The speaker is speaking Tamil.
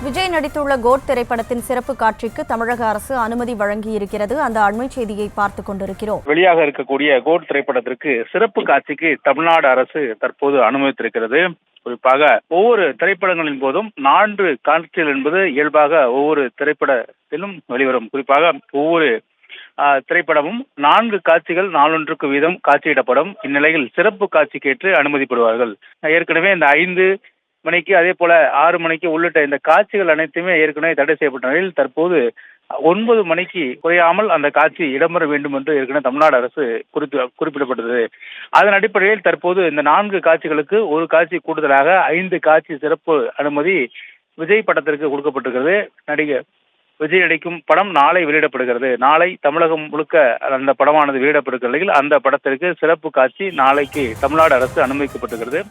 விஜய் நடித்துள்ள கோட் திரைப்படத்தின் சிறப்பு காட்சிக்கு தமிழக அரசு அனுமதி வழங்கியிருக்கிறது. அந்த அண்மை செய்தியை பார்த்துக் கொண்டிருக்கிறோம். வெளியாக இருக்கக்கூடிய கோட் திரைப்படத்திற்கு சிறப்பு காட்சிக்கு தமிழ்நாடு அரசு தற்போது அனுமதித்திருக்கிறது. குறிப்பாக ஒவ்வொரு திரைப்படங்களின் போதும் 4 காட்சிகள் என்பது இயல்பாக ஒவ்வொரு திரைப்படத்திலும் வெளிவரும். குறிப்பாக ஒவ்வொரு திரைப்படமும் 4 காட்சிகள் நாளொன்றுக்கு வீதம் காட்சியிடப்படும். இந்நிலையில் சிறப்பு காட்சிக்கேற்று அனுமதிப்படுவார்கள். ஏற்கனவே இந்த 5 மணிக்கு அதே போல 6 மணிக்கு உள்ளிட்ட இந்த காட்சிகள் அனைத்துமே ஏற்கனவே தடை செய்யப்பட்ட நிலையில் தற்போது 9 மணிக்கு குறையாமல் அந்த காட்சி இடம்பெற வேண்டும் என்று ஏற்கனவே தமிழ்நாடு அரசு குறிப்பிடப்பட்டது. அதன் அடிப்படையில் தற்போது இந்த 4 காட்சிகளுக்கு ஒரு காட்சி கூடுதலாக 5 காட்சி சிறப்பு அனுமதி விஜய் படத்திற்கு கொடுக்கப்பட்டிருக்கிறது. நடிகர் விஜய் நடிக்கும் படம் நாளை வெளியிடப்படுகிறது. நாளை தமிழகம் முழுக்க அந்த படமானது வெளியிடப்படுகிற நிலையில் அந்த படத்திற்கு சிறப்பு காட்சி நாளைக்கு தமிழ்நாடு அரசு அனுமதிக்கப்பட்டிருக்கிறது.